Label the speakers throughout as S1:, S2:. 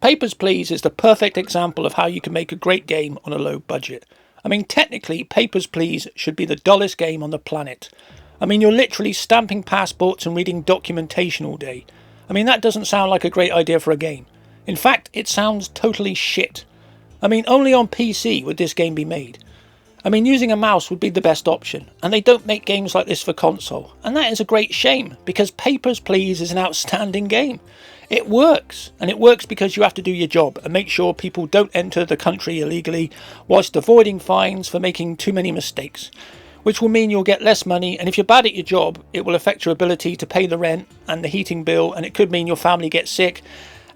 S1: Papers, Please is the perfect example of how you can make a great game on a low budget. I mean, technically, Papers, Please should be the dullest game on the planet. I mean, you're literally stamping passports and reading documentation all day. I mean, that doesn't sound like a great idea for a game. In fact, it sounds totally shit. I mean, only on PC would this game be made. I mean, using a mouse would be the best option, and they don't make games like this for console, and that is a great shame, because Papers, Please is an outstanding game. It works, and it works because you have to do your job and make sure people don't enter the country illegally whilst avoiding fines for making too many mistakes, which will mean you'll get less money, and if you're bad at your job, it will affect your ability to pay the rent and the heating bill, and it could mean your family gets sick,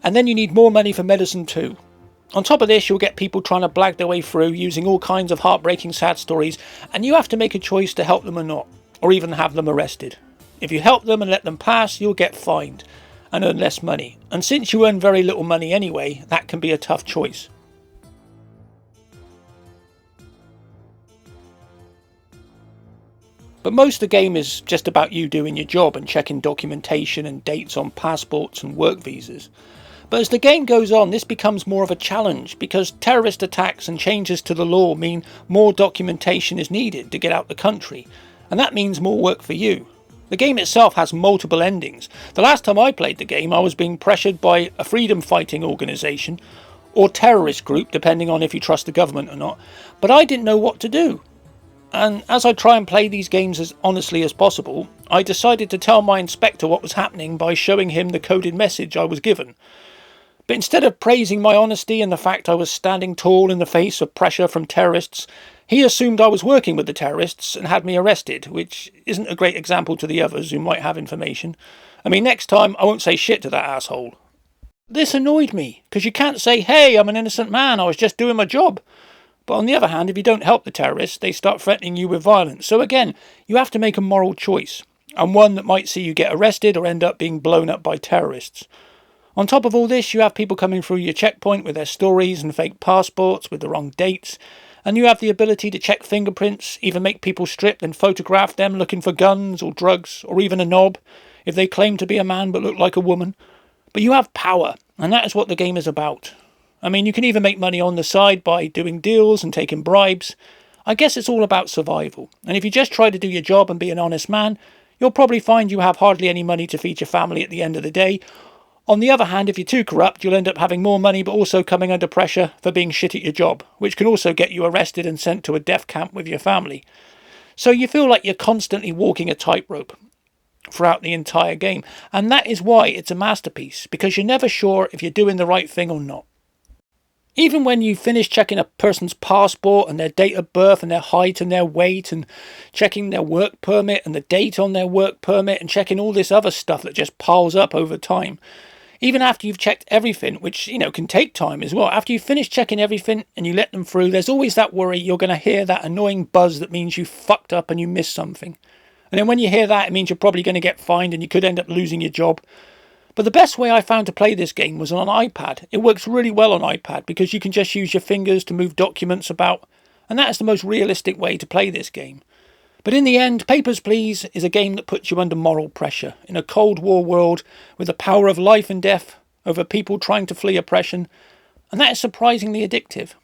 S1: and then you need more money for medicine too. On top of this, you'll get people trying to blag their way through using all kinds of heartbreaking sad stories, and you have to make a choice to help them or not, or even have them arrested. If you help them and let them pass, you'll get fined and earn less money. And since you earn very little money anyway, that can be a tough choice. But most of the game is just about you doing your job and checking documentation and dates on passports and work visas. But as the game goes on, this becomes more of a challenge because terrorist attacks and changes to the law mean more documentation is needed to get out the country, and that means more work for you. The game itself has multiple endings. The last time I played the game, I was being pressured by a freedom fighting organisation or terrorist group, depending on if you trust the government or not, but I didn't know what to do. And as I try and play these games as honestly as possible, I decided to tell my inspector what was happening by showing him the coded message I was given. But instead of praising my honesty and the fact I was standing tall in the face of pressure from terrorists, he assumed I was working with the terrorists and had me arrested, which isn't a great example to the others who might have information. I mean, next time I won't say shit to that asshole. This annoyed me, because you can't say, hey, I'm an innocent man, I was just doing my job. But on the other hand, if you don't help the terrorists, they start threatening you with violence. So again, you have to make a moral choice, and one that might see you get arrested or end up being blown up by terrorists. On top of all this, you have people coming through your checkpoint with their stories and fake passports with the wrong dates, and you have the ability to check fingerprints, even make people strip and photograph them looking for guns or drugs or even a knob if they claim to be a man but look like a woman. But you have power, and that is what the game is about. I mean, you can even make money on the side by doing deals and taking bribes. I guess it's all about survival, and if you just try to do your job and be an honest man, you'll probably find you have hardly any money to feed your family at the end of the day. On the other hand, if you're too corrupt, you'll end up having more money but also coming under pressure for being shit at your job, which can also get you arrested and sent to a death camp with your family. So you feel like you're constantly walking a tightrope throughout the entire game, and that is why it's a masterpiece, because you're never sure if you're doing the right thing or not. Even when you finish checking a person's passport and their date of birth and their height and their weight and checking their work permit and the date on their work permit and checking all this other stuff that just piles up over time, even after you've checked everything, which, can take time as well, after you've finished checking everything and you let them through, there's always that worry you're going to hear that annoying buzz that means you fucked up and you missed something. And then when you hear that, it means you're probably going to get fined and you could end up losing your job. But the best way I found to play this game was on an iPad. It works really well on iPad because you can just use your fingers to move documents about, and that is the most realistic way to play this game. But in the end, Papers, Please is a game that puts you under moral pressure in a Cold War world with the power of life and death over people trying to flee oppression, and that is surprisingly addictive.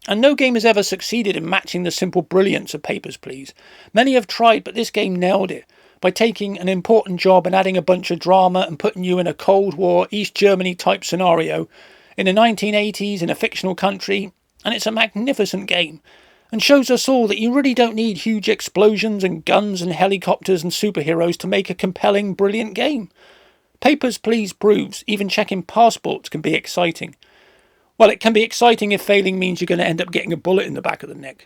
S1: And no game has ever succeeded in matching the simple brilliance of Papers, Please. Many have tried, but this game nailed it by taking an important job and adding a bunch of drama and putting you in a Cold War, East Germany type scenario in the 1980s in a fictional country, and it's a magnificent game. And shows us all that you really don't need huge explosions and guns and helicopters and superheroes to make a compelling, brilliant game. Papers, Please proves even checking passports can be exciting. Well, it can be exciting if failing means you're going to end up getting a bullet in the back of the neck.